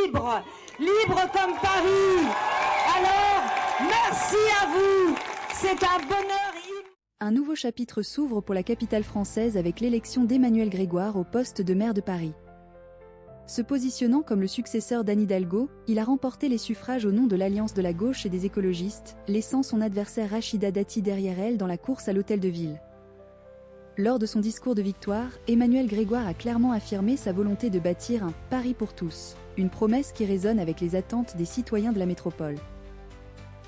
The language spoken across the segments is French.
libre, libre comme Paris. Alors, merci à vous, c'est un bonheur. Un nouveau chapitre s'ouvre pour la capitale française avec l'élection d'Emmanuel Grégoire au poste de maire de Paris. Se positionnant comme le successeur d'Anne Hidalgo, il a remporté les suffrages au nom de l'Alliance de la gauche et des écologistes, laissant son adversaire Rachida Dati derrière elle dans la course à l'hôtel de ville. Lors de son discours de victoire, Emmanuel Grégoire a clairement affirmé sa volonté de bâtir un « Paris pour tous », une promesse qui résonne avec les attentes des citoyens de la métropole.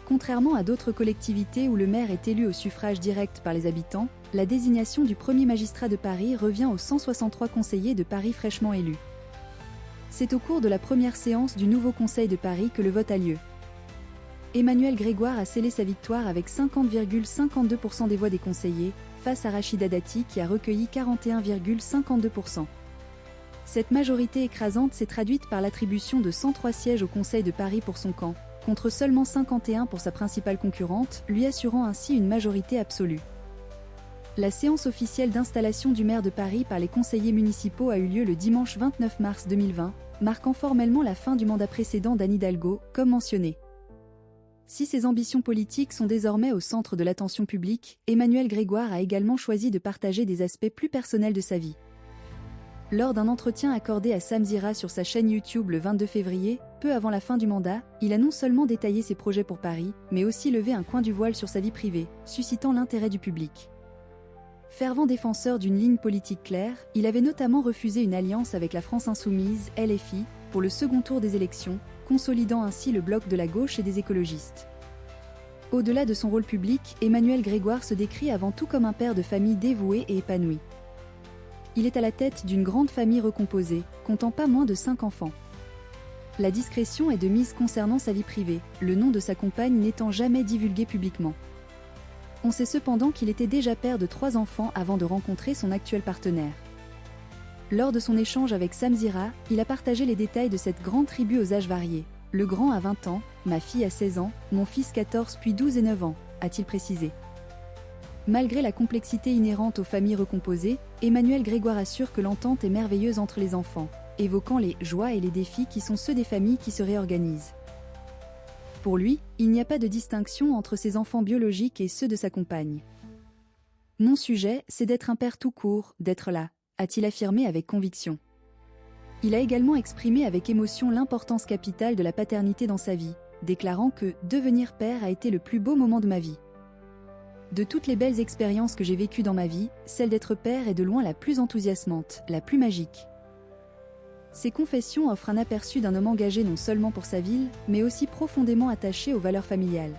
Contrairement à d'autres collectivités où le maire est élu au suffrage direct par les habitants, la désignation du premier magistrat de Paris revient aux 163 conseillers de Paris fraîchement élus. C'est au cours de la première séance du nouveau Conseil de Paris que le vote a lieu. Emmanuel Grégoire a scellé sa victoire avec 50,52% des voix des conseillers, face à Rachida Dati qui a recueilli 41,52%. Cette majorité écrasante s'est traduite par l'attribution de 103 sièges au Conseil de Paris pour son camp, contre seulement 51 pour sa principale concurrente, lui assurant ainsi une majorité absolue. La séance officielle d'installation du maire de Paris par les conseillers municipaux a eu lieu le dimanche 29 mars 2020, marquant formellement la fin du mandat précédent d'Anne Hidalgo, comme mentionné. Si ses ambitions politiques sont désormais au centre de l'attention publique, Emmanuel Grégoire a également choisi de partager des aspects plus personnels de sa vie. Lors d'un entretien accordé à Sam Zira sur sa chaîne YouTube le 22 février, peu avant la fin du mandat, il a non seulement détaillé ses projets pour Paris, mais aussi levé un coin du voile sur sa vie privée, suscitant l'intérêt du public. Fervent défenseur d'une ligne politique claire, il avait notamment refusé une alliance avec la France Insoumise, LFI, pour le second tour des élections, consolidant ainsi le bloc de la gauche et des écologistes. Au-delà de son rôle public, Emmanuel Grégoire se décrit avant tout comme un père de famille dévoué et épanoui. Il est à la tête d'une grande famille recomposée, comptant pas moins de 5 enfants. La discrétion est de mise concernant sa vie privée, le nom de sa compagne n'étant jamais divulgué publiquement. On sait cependant qu'il était déjà père de 3 enfants avant de rencontrer son actuel partenaire. Lors de son échange avec Sam Zira, il a partagé les détails de cette grande tribu aux âges variés. Le grand a 20 ans, ma fille a 16 ans, mon fils 14 puis 12 et 9 ans, a-t-il précisé. Malgré la complexité inhérente aux familles recomposées, Emmanuel Grégoire assure que l'entente est merveilleuse entre les enfants, évoquant les joies et les défis qui sont ceux des familles qui se réorganisent. Pour lui, il n'y a pas de distinction entre ses enfants biologiques et ceux de sa compagne. Mon sujet, c'est d'être un père tout court, d'être là, a-t-il affirmé avec conviction. Il a également exprimé avec émotion l'importance capitale de la paternité dans sa vie, déclarant que « devenir père a été le plus beau moment de ma vie ». De toutes les belles expériences que j'ai vécues dans ma vie, celle d'être père est de loin la plus enthousiasmante, la plus magique. Ces confessions offrent un aperçu d'un homme engagé non seulement pour sa ville, mais aussi profondément attaché aux valeurs familiales.